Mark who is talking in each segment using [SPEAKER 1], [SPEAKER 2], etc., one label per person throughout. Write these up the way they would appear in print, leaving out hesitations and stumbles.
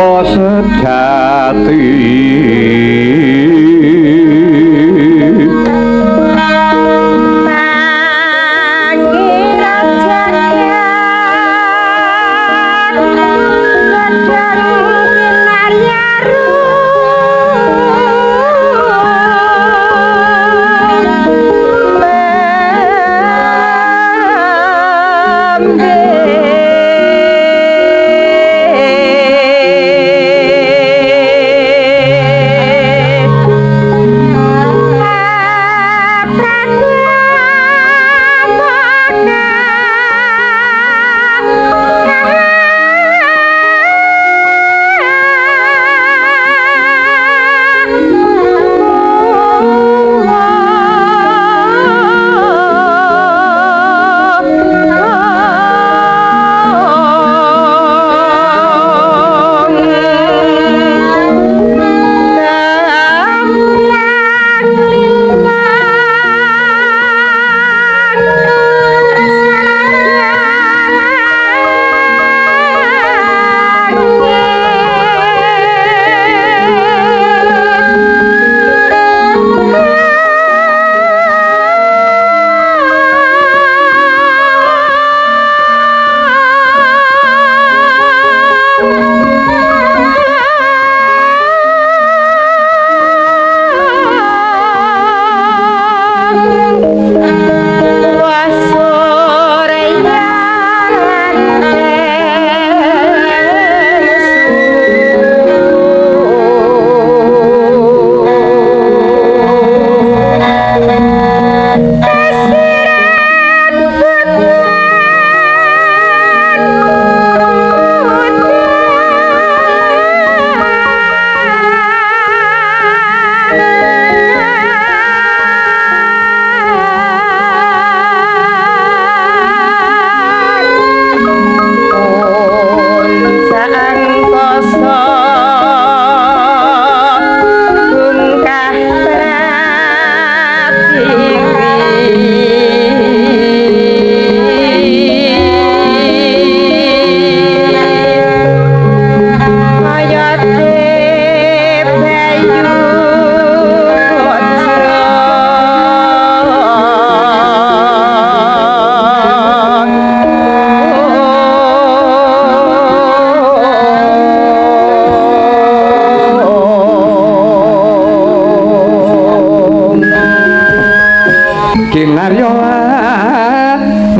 [SPEAKER 1] Dewa sejati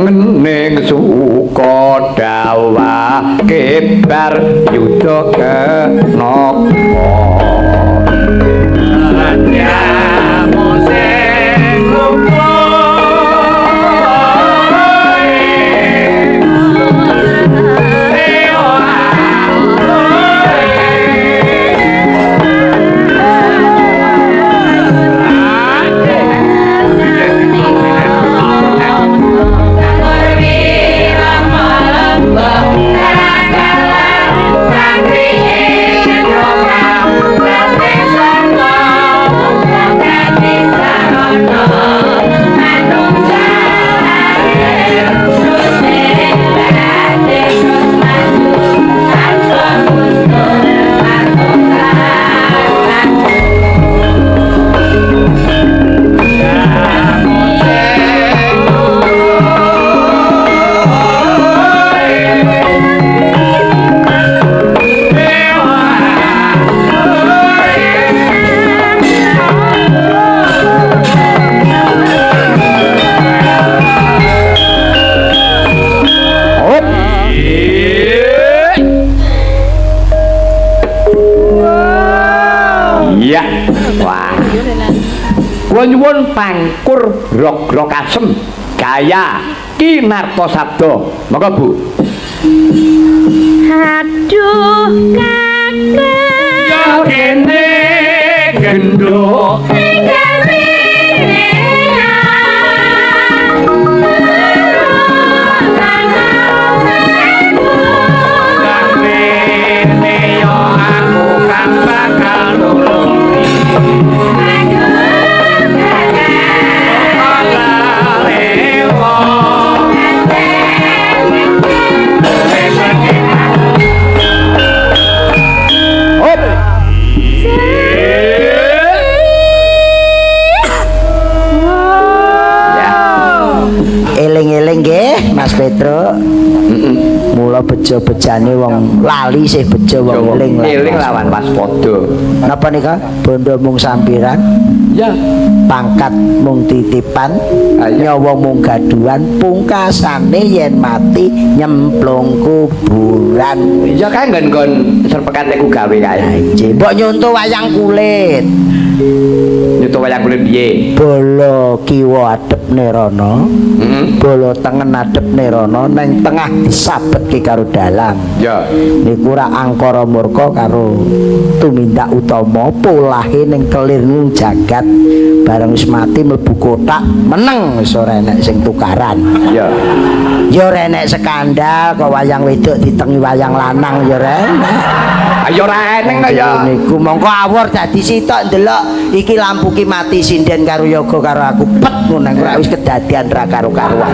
[SPEAKER 1] ngening Sukodawa kebar yudha kenapa nyuwun pangkur grog-grog asem gaya Ki Nartasabda monggo Bu.
[SPEAKER 2] Aduh kakek
[SPEAKER 1] yo kene gendho
[SPEAKER 3] mula beja-bejane wong lali sih beja wong
[SPEAKER 1] eling lawan waspada.
[SPEAKER 3] Napa nika bondo mung sampiran
[SPEAKER 1] Ya,
[SPEAKER 3] pangkat mung titipan nyawa mung gaduhan pungkasane yen mati nyemplung kuburan.
[SPEAKER 1] ya kae nggon serpekate ku gawe kae.
[SPEAKER 3] Anjir mbok nyonto wayang kulit
[SPEAKER 1] Nyuto wayang kulit piye?
[SPEAKER 3] bolo kiwa adep nerono bolo tengen adep nerono neng tengah disabetke karo dalang.
[SPEAKER 1] Ya.
[SPEAKER 3] Niku ra angkara murka karo tumindak utama polahe ning kelirmu jagat bareng wis mati mlebu kotak meneng wis ora enek sing tukaran.
[SPEAKER 1] Ya.
[SPEAKER 3] Ya ora enek skandal kok wayang wedok ditengi wayang lanang ya ora enek.
[SPEAKER 1] Ayo ora eneng ya.
[SPEAKER 3] Niku mongko awur dadi sitok ndelok iki lampu ki mati sinden karo yoga karo aku pet ngono ora wis kedadian ra karo-karuan.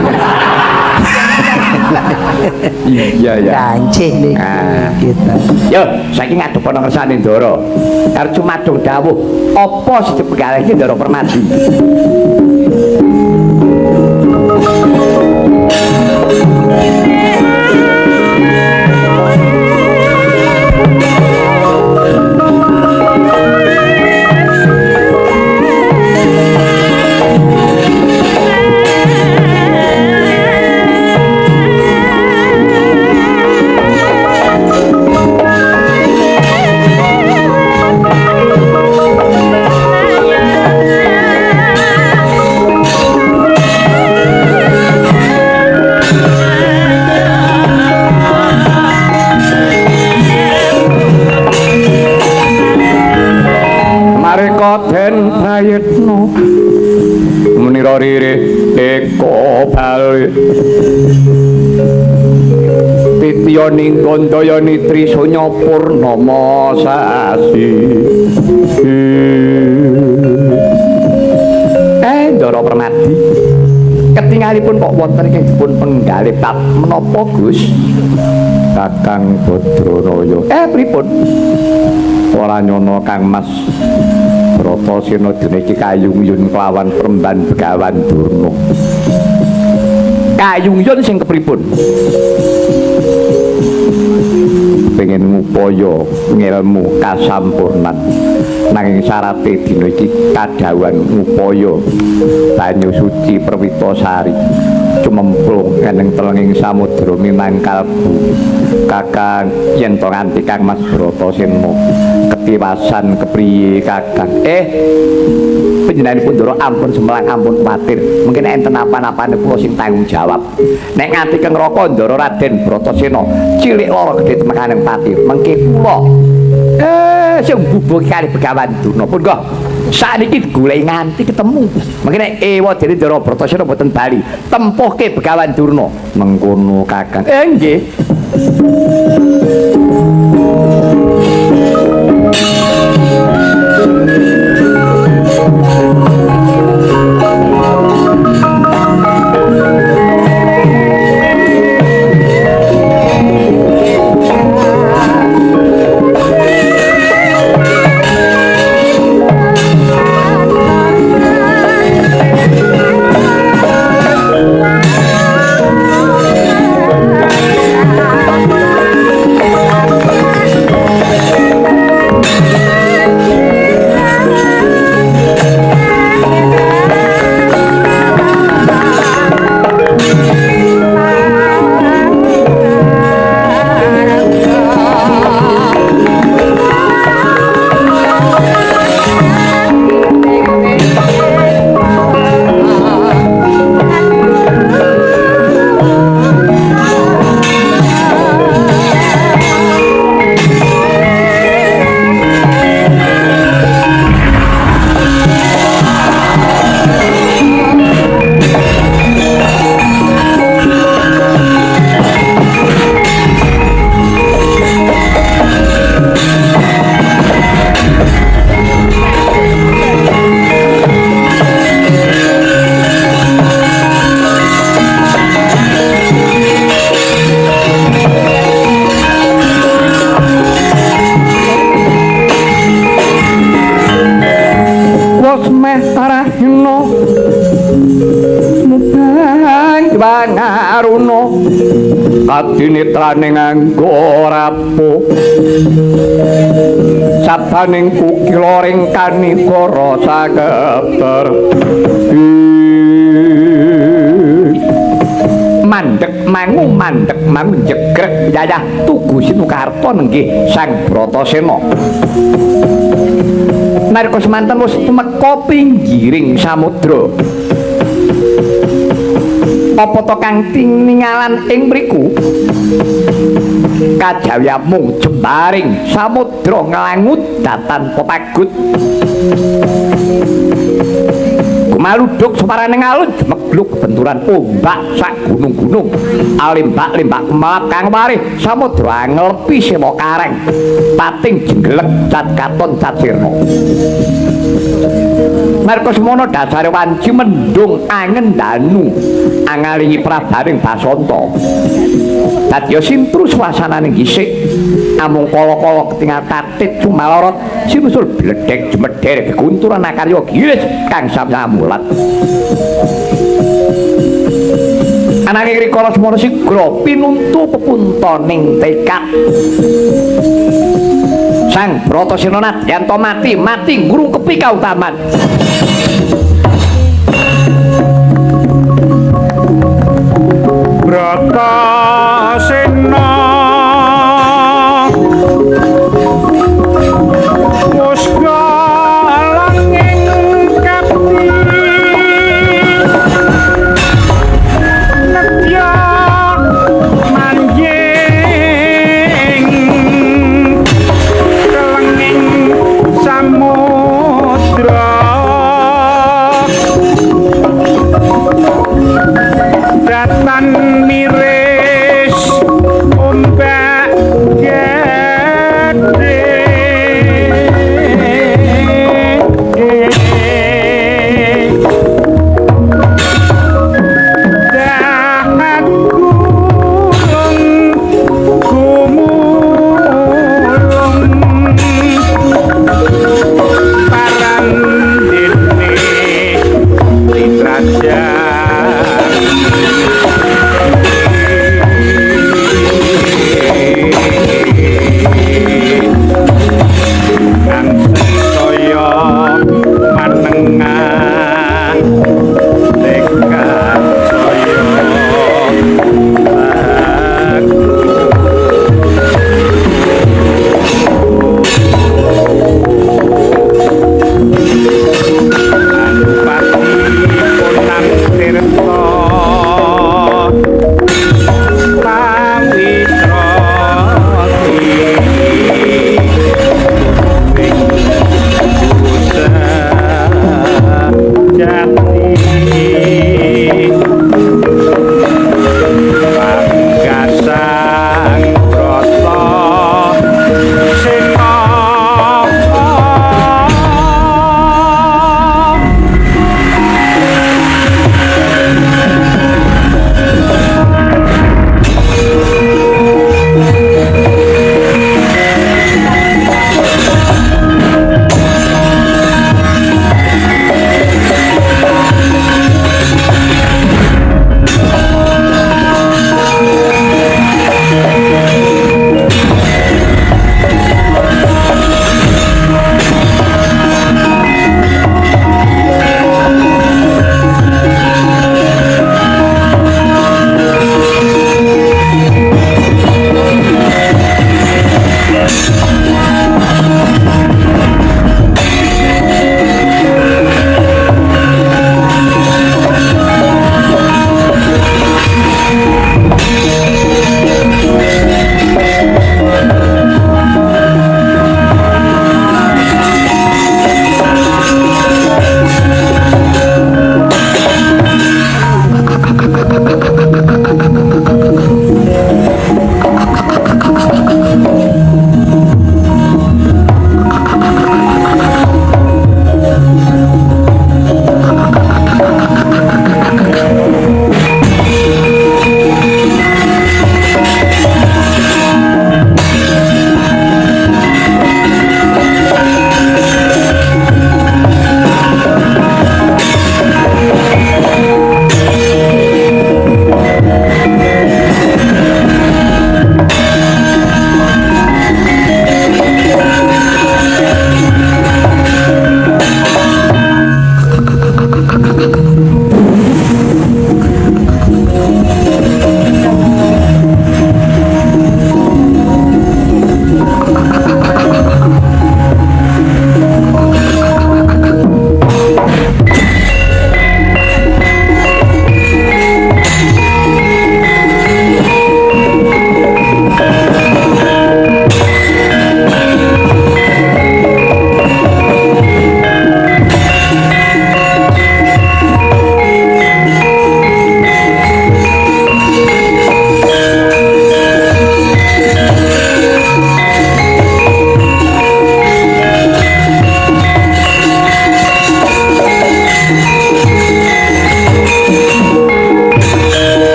[SPEAKER 1] Iya ya.
[SPEAKER 3] Kancih niku. Gitu.
[SPEAKER 1] Yo, saiki ngadepana ngersane Ndara. Karo cumadung dawuh, apa sing dipegalih iki Ndara Permadi? Den prayitna menira rire eko bali titya ning gandaya nitri sonya purnama sasi Ndara Permadi ketingalipun kok wonten ing dipun penggalih tat menapa Gus Kakang Badranaya pripun ora nyono Kang Mas Bratasena dene iki kayungyun kelawan Peremban Begawan Durna. Kayungyun sing kepripun? Pengen ngupaya ngilmu kasampurnan nanging syarate dina iki kadhawuhan ngupaya banyu suci Perwitasari cumemplung keneng telenging samudra minangkal Kakang yen to nganti Kang Mas Bratasena ketiwasan kepriye Kakang panjenenganipun Ndara ampun semelang ampun kuwatir mungkin enten apa-apane kula sing tanggung jawab nek nganti ke neraka Ndara Raden Bratasena cilik lara gedhe temekaning pati mengke kula sing bubuh kali Begawan Durna pun kok sakniki digoleki nganti ketemu mengke nek ewa dene Ndara Bratasena mboten bali tempuhke Begawan Durna mengkono Kakang nggih citrane nganggo rapuh sabaning kukiloring kanikara saketer mandek mangu jegrek yayah tugu Sinukarta nenggih Sang Bratasena nalika semanten wis tumeka pinggiring samudra apa to kang tingalan ing mriku kajaya mung jembaring samudra nglangut datan pepagut kumaluduk separaning alun megluk benturan ombak sak gunung-gunung alimbak-limbak kemalap kang warih samudra nglepi sewa kareng pating jenggelek cat katon cat sirna Marko semono dasare wanci mendung angen danu angalingi prabaring Basanta dadi sintru swasananing gisik amung kala-kala ketingal tatit sumalorot sinusul bledhek jemedher kegunturan akarya giris kang samyamulat ananging rikala semono sigra pinuntu pepuntaning tekad Sang Bratasena nadyanto mati ngrungkepi kautaman Bratasena musga langing kapti nedya manjing kelenging samudra datan miris ombak gede dahat gulung gumulung parandene litraja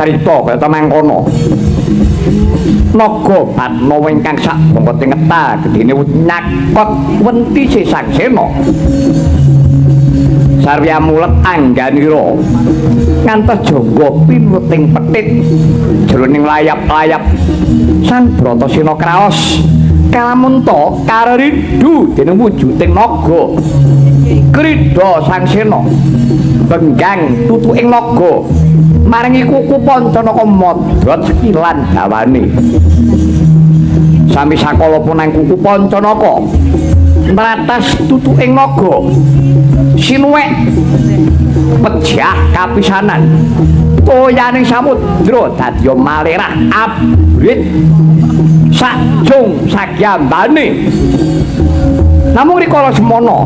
[SPEAKER 1] carita kaya mangkono. Naga Batnawa ingkang sak bangkete ngeta gedene nyakot wenti Sesaksena. Sarya mulet angganira ngantos jangga pinuting petit jroning layap-layap Sang Bratasena kraos kalamunta karo rindu dening wujuding naga. Krida Sang Sena benggang tutuking naga maringi kuku Pancanaka modhot sekilan dawane. Sami sakala punang kuku Pancanaka nratas tutuking naga sinuwek pejah kapisanan toyaning samudra dadya malerah abrit sakjung sagyambane. Namung rikala semana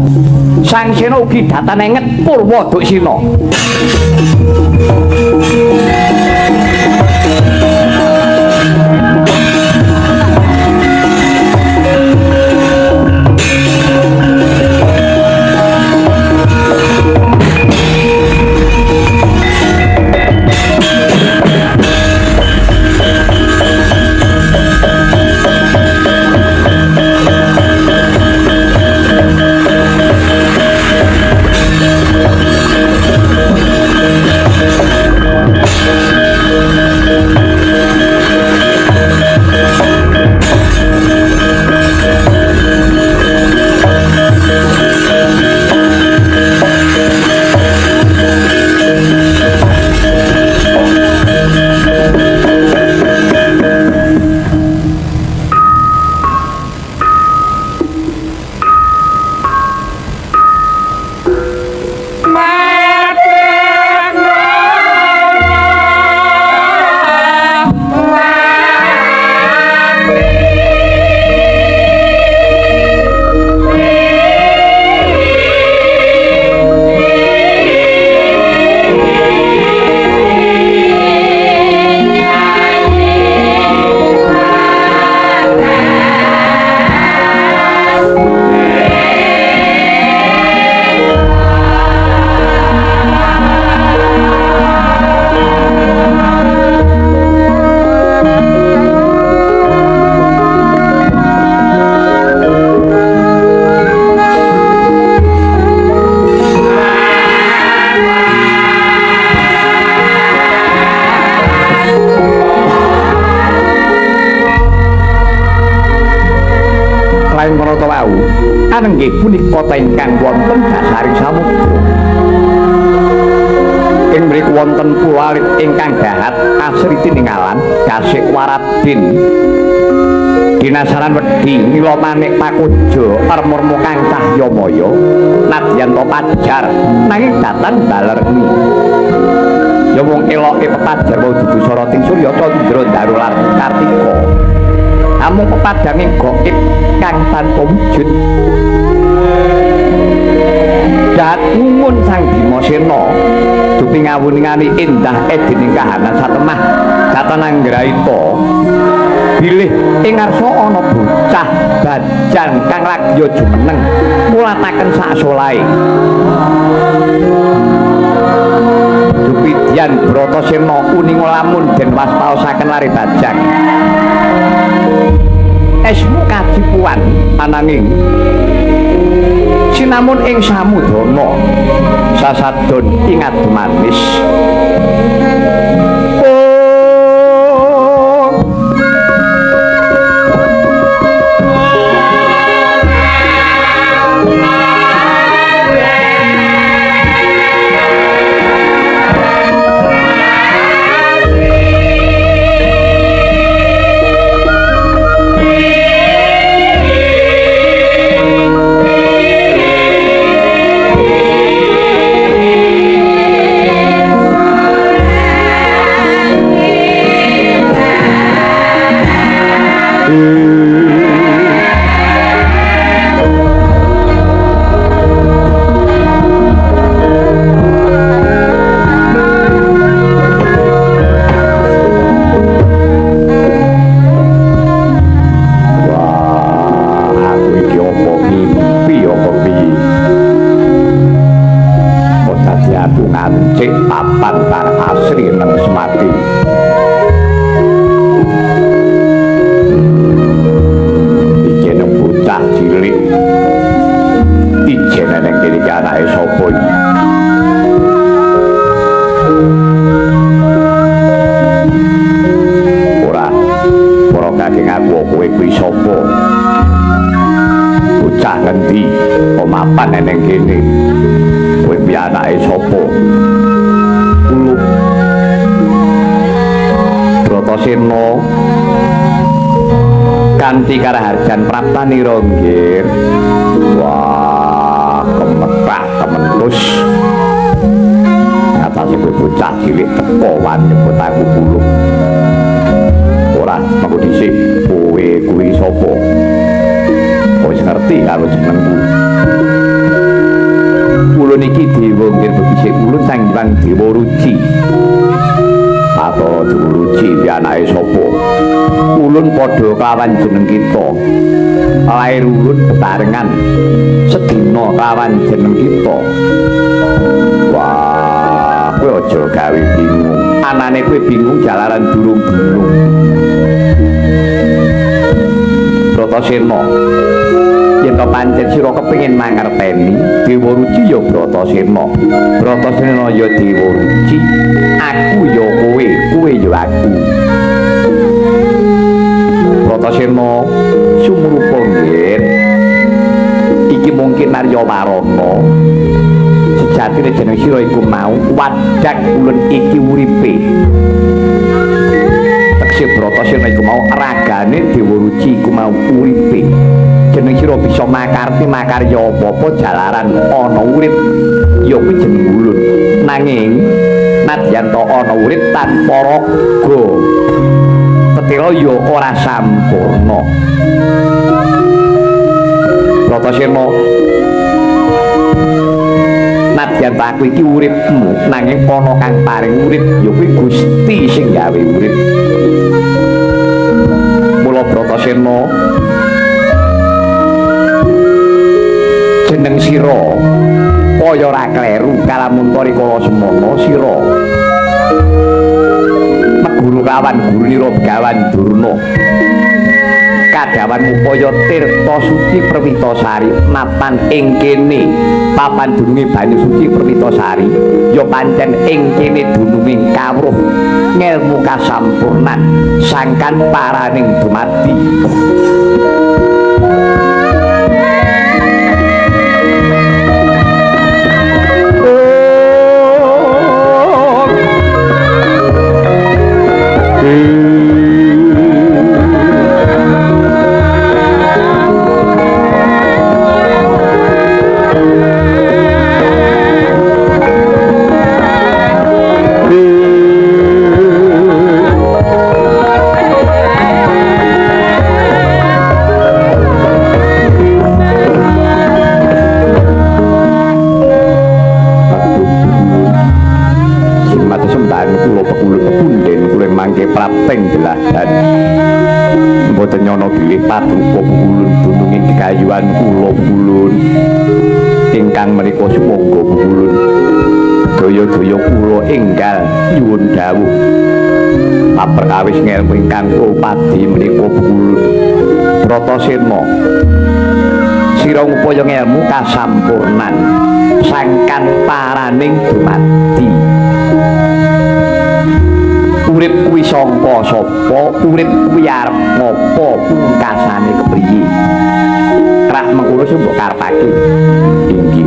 [SPEAKER 1] Sang Sena ugi datang enget Purwadaksina. Anenggih punika ingkang wonten dasaring samudra. Ing mriku wonten pulau alit ingkang dahat asriti ningalan Dasik Waradin. Dinasaran wedi mila manik pakuja armurmu kang cahyamaya nadyan to pajar nanging datan balerni. Ya wong eloke pepajar wau dudu soroting Surya Candra Darular Kartika. Amung pepadanging gaib kang tanpa wujud. Dat ngumun Sang Bimasena dupi ngawuningani indah edining kahanan satemah Catananggraita. Bilih ing ngarsa ana bocah bajang kang lagya jumeneng mulataken sak solahe. Dupidyan Bratasena uning lamun den wastaosaken lare bajang. Esmu kacipuan ananging sinamun ing samudana sasadon ingat manis. anake sapa iki? Ora kakek aku kowe kuwi sapa? Bocah ngendi? Kok mapan neng kene? Kowe kuwi anake sapa? Ulup Bratasena kanthi karaharjan praptanira nggih. Wah, kemetak kementus. Ngatasi kowe bocah cilik teko wan nyebut aku Ulup. Ora mengko dhisik kowe kuwi sapa? Wis ngerti karo jenengku. Ulun iki dewa nggih bebisik ulun sang Hyang Dewa Ruci. Atau Dewa Ruci iki anake sapa? Ulun padha kawan jeneng kita. Lair ulun betarengan sedina kawan jeneng kita. Wah, kowe aja gawe bingung. Anane kowe bingung jalaran durung bingung. Bratasena, yen to pancen sira kepengin mangerteni Dewa Ruci ya Bratasena. Bratasena ya Dewa Ruci. Aku ya kowe, kowe ya aku. Bratasena sumrupa nggih. Iki mungkin Narya Warana. Sejatine jeneng sira iku mau wadak ulun iki uripe. Teksih Bratasena iku mau ragane Dewa Ruci iku mau uripe. Jeneng sira bisa makarti makarya apa-apa jalaran ana urip ya kuwi jeneng ulun. Nanging nadyan to ana urip tanpa raga petila ya ora sampurna. Bratasena, nadyan to aku iki uripmu nanging ana kang paring urip ya kuwi Gusti sing gawe urip. Mula Bratasena jeneng sira kaya ora kleru kalamun rikala semana sira meguru kawan gurunira Begawan Durna kadawan upaya tirta suci Perwitasari mapan ing kene papan dununge banyu suci Perwitasari ya pancen ing kene dununging kawruh ngelmu kasampurnan sangkan paraning dumadi. Mboten nyono bilih patrupa ulun dununging kekayuan kula ulun ingkang menika sumangga ulun daya-daya kula enggal nyuwun dawuh paperkawis ngelmu ingkang upadi menika ulun. Bratasena sira ngupaya ngelmu kasampurnan sangkan paraning dumadi. Urip kuwi sangka sapa, urip kuwi arep ngapa, pungkasane kepriye. Rak mengkono sing mbok karepake. Inggih.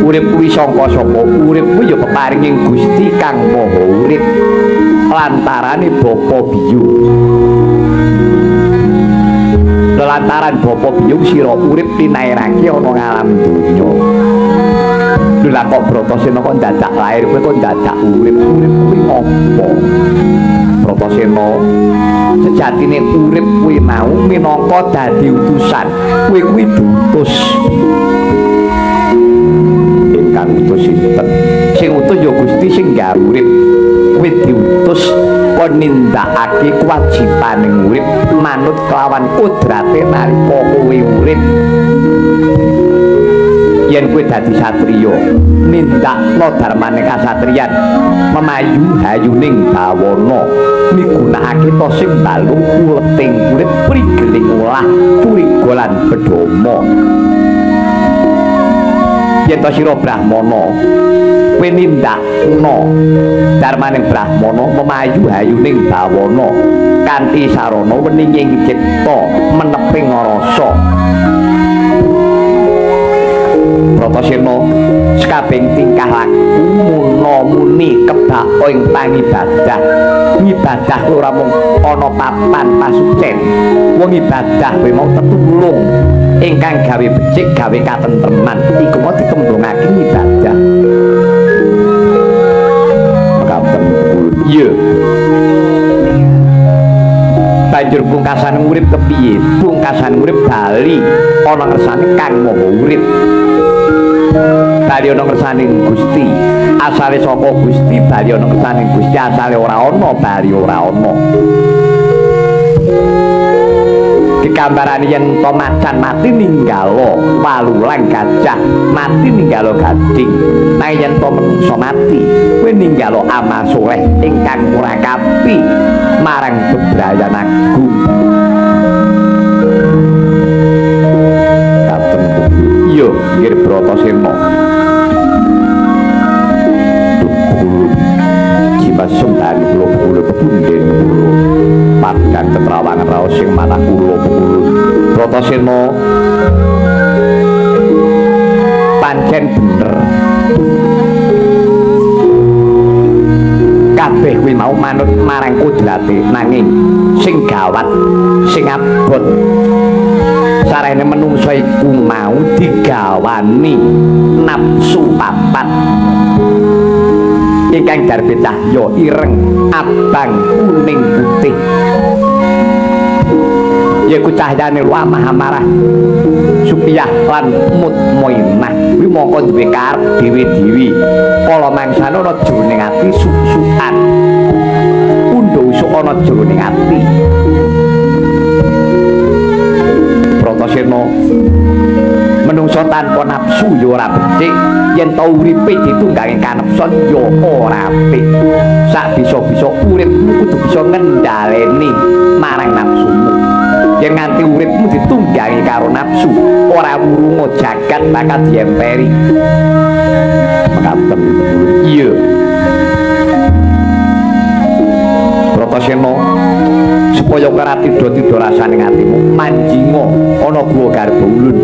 [SPEAKER 1] Urip kuwi sangka sapa, urip kuwi ya peparinging Gusti Kang Maha Urip lantarane Bapa Biyu. Lantaran Bapa Biyu sira urip pinairake ana ngalam donya. Lha kok Bratasena kok dadak lair kowe kok dadak urip kuwi apa? Bratasena sejatine urip kuwi mau minangka dadi utusan. Kowe kuwi diutus. Ingkang utus sinten? Sing utus ya Gusti sing gawe urip. Kowe diutus kon nindakake kewajibaning urip manut kelawan kudrate nalika kowe urip. Yen kowe dadi satriya nindakno darmane kasatriyan memayu hayuning bawana migunakake to sing balung uleting urip prigeling olah curiga lan bedhama yen to sira brahmana kowe nindakno darmaning brahmana memayu hayuning bawana kanthi sarana weninging cipta meneping rasa Pratasena sakabeng tingkah laku muna-muni kebak ing pangibadah ngibadah ora mung ana papan pasucen wong ibadah kuwi mau tetulung ingkang gawe becik gawe katentreman iku mau ditembungake ibadah mekaten iya banjur pungkasan urip kepiye pungkasan urip bali ana ngersane kang maha urip bali ana ngersaning Gusti asale saka Gusti bali ana ngersaning Gusti asale ora ana bali ora ana digambarani yen to macan mati ninggalo walulang gajah mati ninggalo gading nang yen to menungsa mati kowe ninggalo amal saleh ingkang murakapi marang bebrayan agung katen iya nggih Bratasena jimat sembah kula kula punden kula padang ketrawangan raos sing manah kula kula Bratasena pancen bener kabeh kuwi mau manut marang kudrate nanging sing gawat sing abot sarene menungso iku mau digawani nafsu papat ingkang darbe cahya ireng abang kuning putih yaiku cahyane luamah amarah supiyah lan mutmainah kuwi mongko duwe karep dhewe-dhewe kala mangsane ana jroning ati suk-sukan undha usuk ana jroning ati Bratasena menungso tanpa nafsu ya ora becik yen to uripe ditunggangi kanepson ya ora apik sak bisa-bisa uripmu kudu bisa ngendhaleni marang nafsumu yen nganti uripmu ditunggangi karo nafsu ora wurunga jagat bakal diemperi mekaten iya Bratasena supaya ora tidha-tidha rasane atimu manjinga ana guwa garba ulun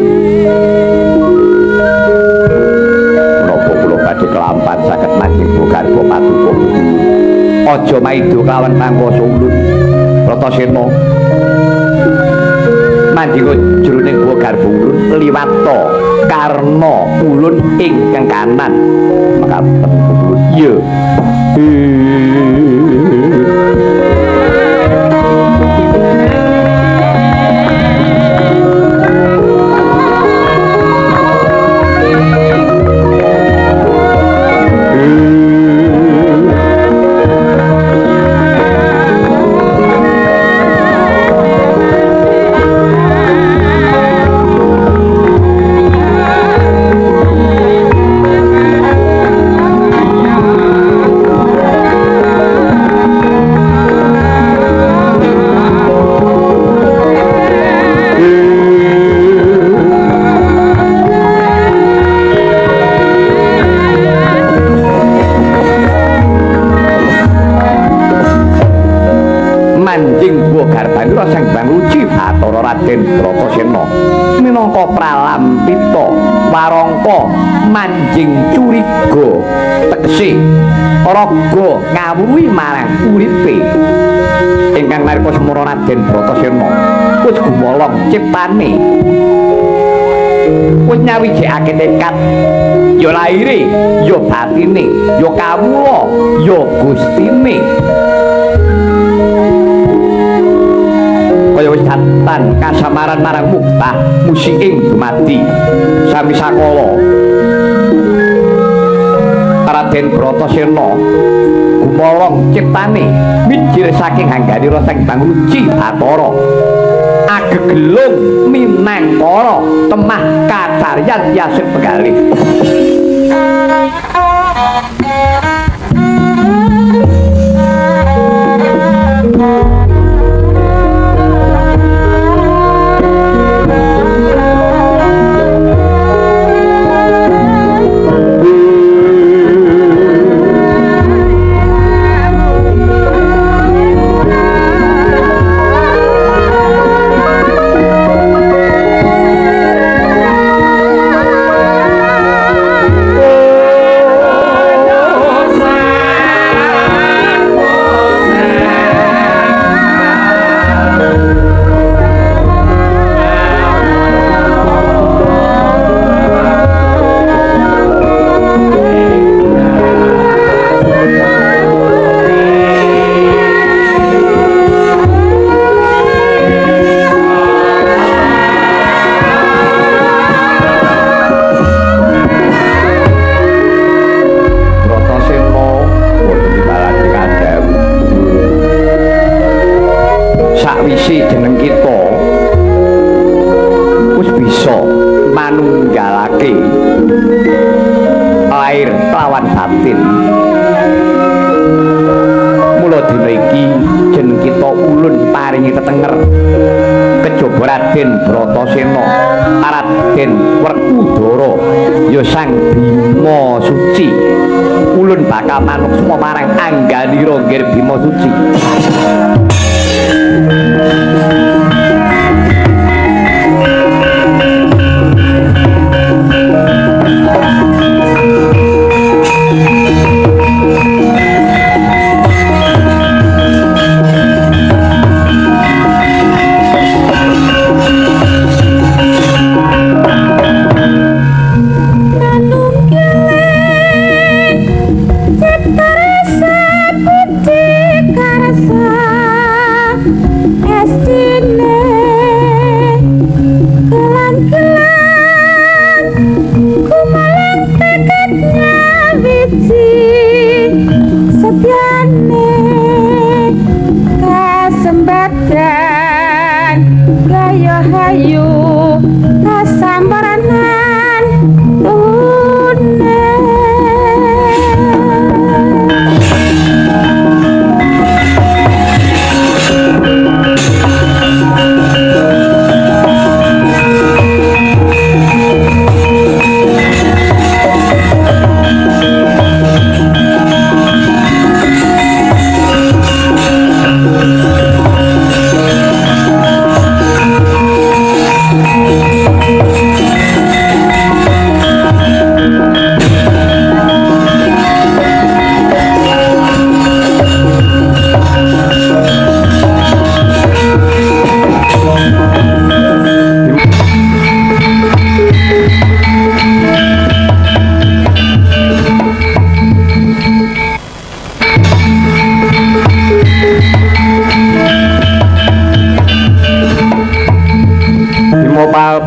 [SPEAKER 1] menapa kula badhe kelampan saged manjing guwa garba patuko aja maido kawan pangkasa ulun Bratasena manjing jroning guwa garba ulun liwata karna ulun ing kanan mekaten ulun iya minangka pralampita warangka manjing curiga tegese raga ngawruhi marang uripe ingkang nalika semana Raden Bratasena wis gumolong ciptane wis nyawijekake tekad ya laire ya batine ya kawula ya gustine kaya wis datan kasamaran marang muktah musiking dumadi sami sakala Raden Bratasena gumolong ciptane mijir saking hangganira sang Bangruci Bathara agegelung minangkara temah kacaryan Yasin Begalih. Manuk semua marang Angganira nggih Bima Suci.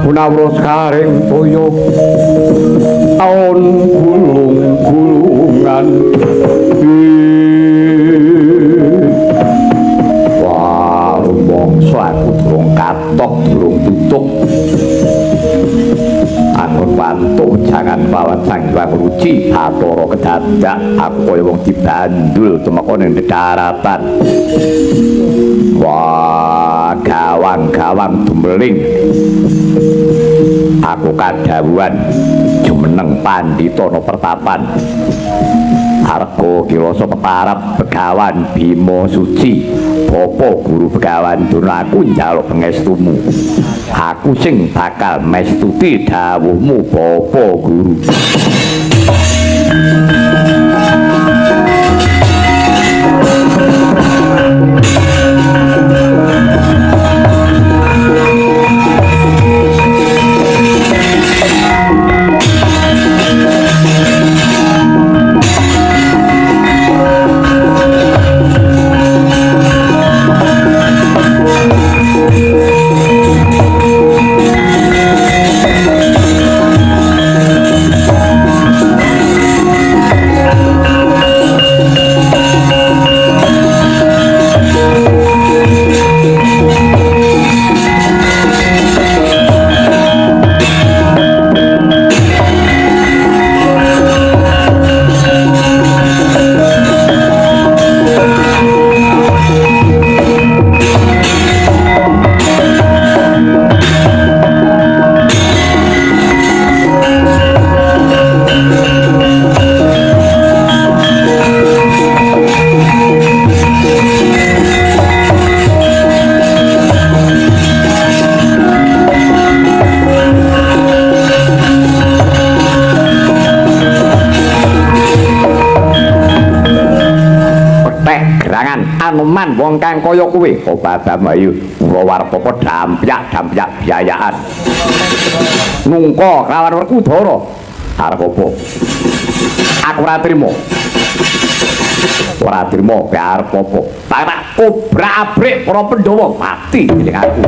[SPEAKER 1] Punawra sekaring toya taun gulung-gulungan wah mongso aku durung katok durung tutuk angon pantuk jangan pawan sang hyang ruci atara kedadak aku kaya wong dibandul temeka ning daratan wah gawang-gawang dumbeling aku kadhawuhan jumeneng pandhita pertapan arga kirasa peparap Begawan Bima Suci Bapa Guru Begawan Durna aku njaluk pangestumu aku sing bakal mestuti dawuhmu Bapa Guru. anoman wong kang kaya kowe obadam ayu kula warpapa dampyak biayaan nungka kelawan Werkudara arep apa aku ora trimo arep apa tak obrak-abrik para Pandhawa mati dening aku.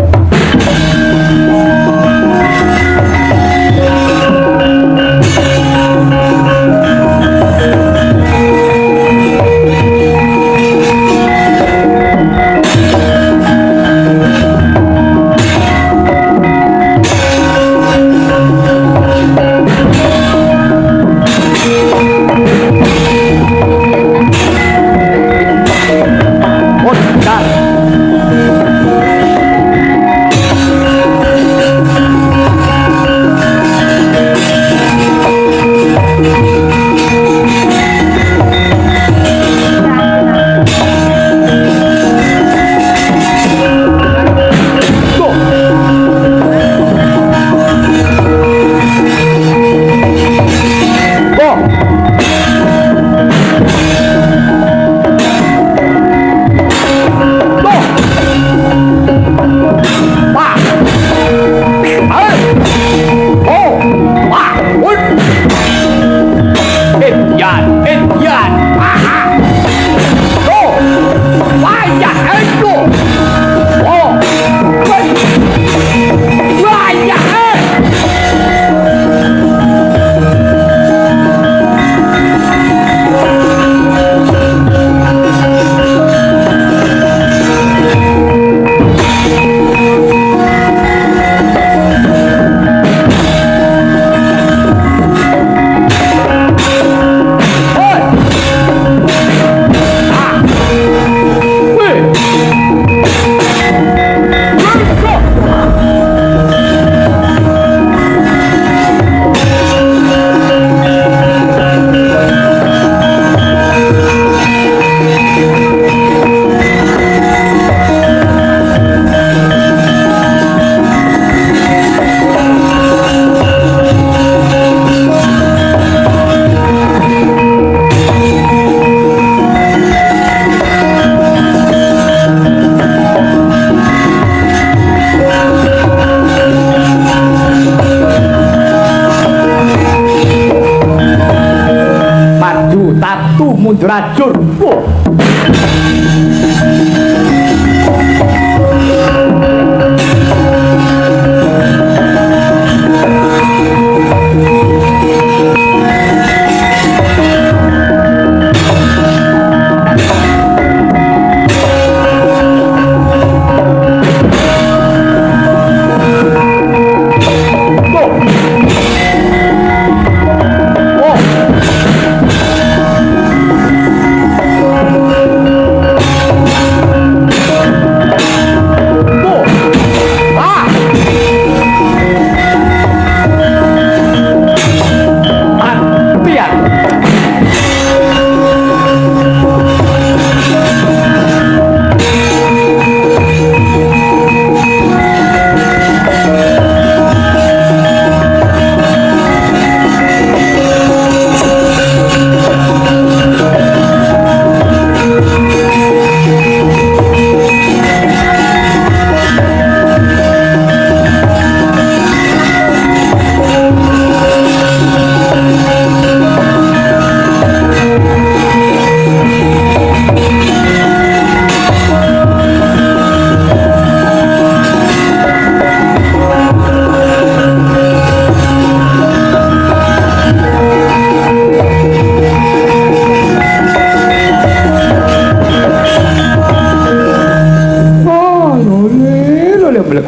[SPEAKER 1] Racun.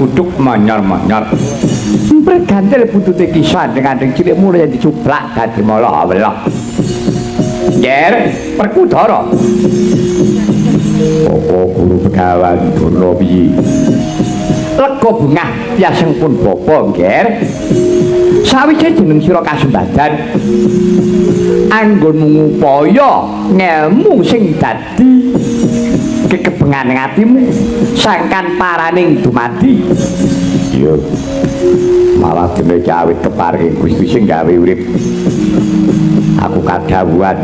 [SPEAKER 1] Kuduk manyar-manyar mpret gantel butute kisan dengan cilik mulai yang dicuplak dadi molo-molo yer Werkudara apa guru Begawan Durna piye lega bungah tiaseng pun bapa nger sawise jeneng sira kasembadan anggonmu ngupaya ngelmu sing dadi kekebengan ing atimu sangkan paraning dumadi iya malah dene cawit keparing Gusti sing gawe urip aku kadhawuhan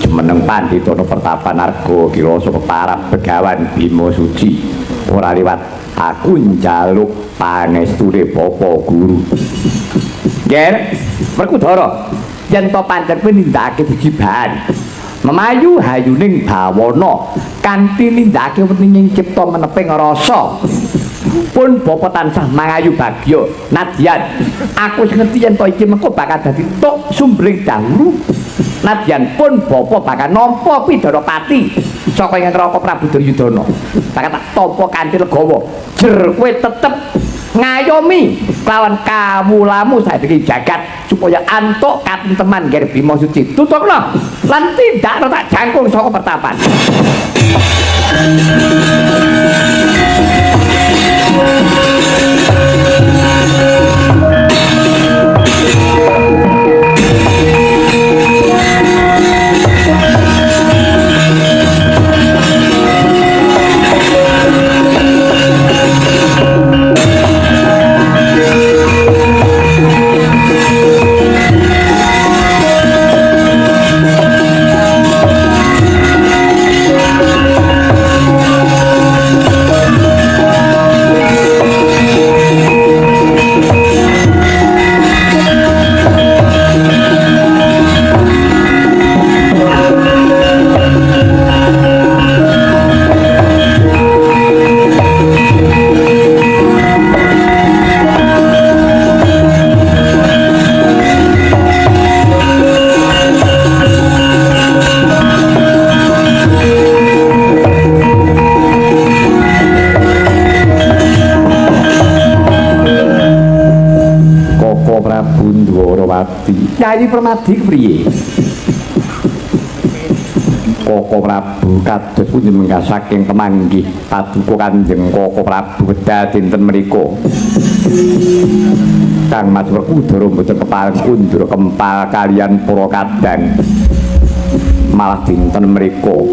[SPEAKER 1] jumeneng pandhita pertapan arga Kirasa keparap begawan Bima Suci ora liwat aku njaluk panestune Bapa Guru. Nggih, Werkudara, yen to pancen kowe nindakake begiban memayu hayuning bawana kanthi nindakake wening cipta meneping rasa pun Bapa tansah mangayu bagya nadyan aku wis ngerti yen to iki mengko bakal dadi tok sumbring dahulu nadyan pun Bapa bakal nampa pidana pati saka ing Raka Prabu Duryudana bakal tak tampa kanthi legawa jer kowe tetep ngayomi lawan kawulamu saiki jagat supaya antuk katenteman nggih Bima Suci tutukna lan tindak tak jangkung saka pertapan. Nyai Permadi priye? Koko Prabu kados pundi menggah saking kemanggih paduka Kanjeng Koko Prabu wedal dinten mriku. Kang Mas Werkudara mboten kepareng kundur kempal kaliyan para kadang. Malah dinten mriku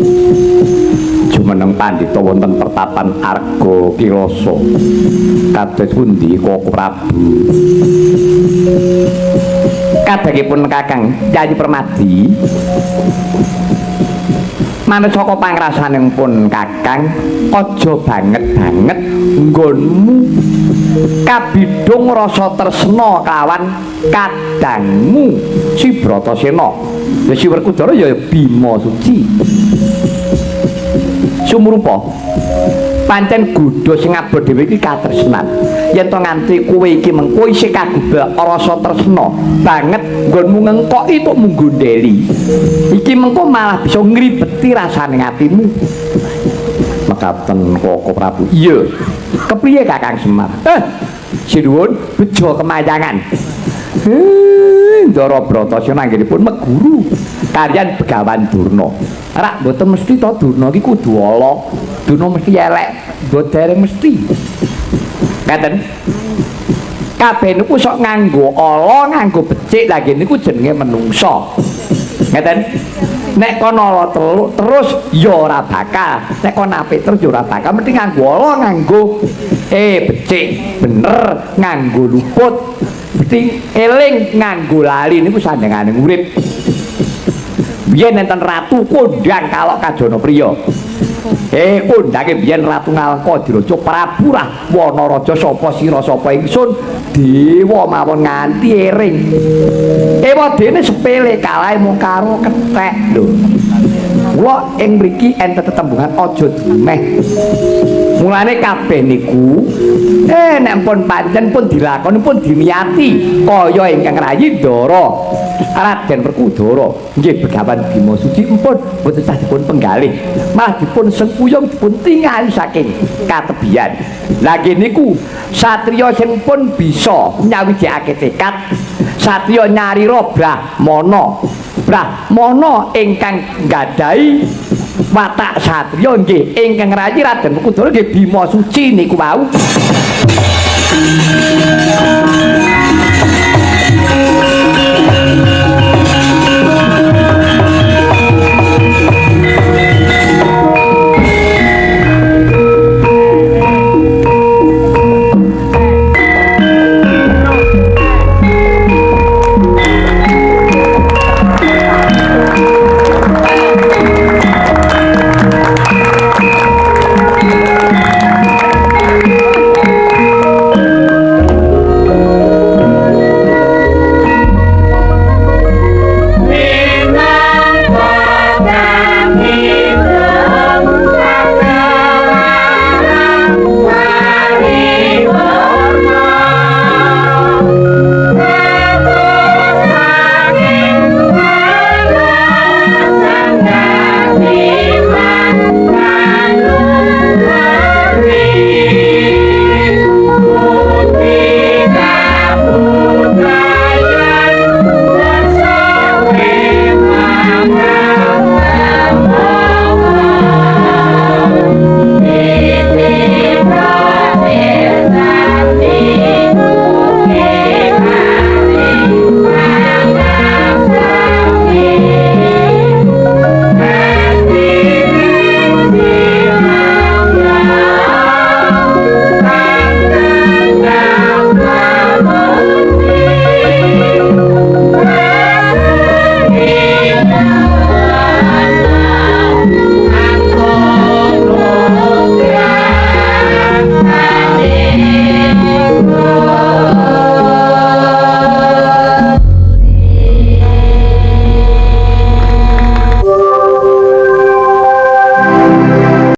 [SPEAKER 1] jumeneng pandhita wonten pertapan Arga Kirasa. Kados pundi Koko Prabu? Kadangipun Kakang Yayi Permadi manut saka pangrasanipun Kakang aja banget-banget nggonmu kabidung rasa tresna kawan kadangmu si Bratasena. Ya si Werkudara ya Bima Suci. Sumrupa pancen godha sing abot dhewe iki katresnan. Yen to nganti kowe iki mengko isih kagubah rasa tresna banget nggonmu ngengkoki tok munggondeli. Iki mengko malah bisa ngribeti rasane atimu. Mekaten Koko Prabu. Iya. Kepriye Kakang Semar? Sinuwun bejo kemayangan. Ndara Bratasena anggenipun meguru kaliyan Begawan Durna. Rak mboten mesti to Durna iki kudu ala. Durna mesti elek, mboten dereng mesti. Ngaten. Kabeh niku sok nganggo ala, nganggo becik, lha niku jenenge menungsa. Ngaten. Nek kono ala teluk terus ya ora bakal. Nek kono apik terus ya ora bakal. Mesti nganggo ala, nganggo becik, bener, nganggo luput. Mesti eling nganggo lali niku sandengane urip. Biyen enten ratu kondang kalok Kajana Priya. Kondange biyen Ratu Ngalengkadiraja Prabu Rahwana sapa sira sapa ingsun dewa mawon nganti ering. Ewadene sepele kalahe mung karo kethek lho. Kula ing mriki enten tetembungan aja dumeh. Mulane kabeh niku nek pun pancen pun dilakoni pun diniati kaya ingkang rayi Ndara Raden Werkudara nggih Begawan Bima Suci empun boten sah dipun penggalih malah dipun sengkuyung dipun tingali saking katebian. Lah nggih niku satriya sing pun bisa nyawijake tekad satriya nyarira Brahmana ingkang nggadhahi watak satriya nggih ingkang rayi Raden Werkudara nggih Bima Suci niku wau.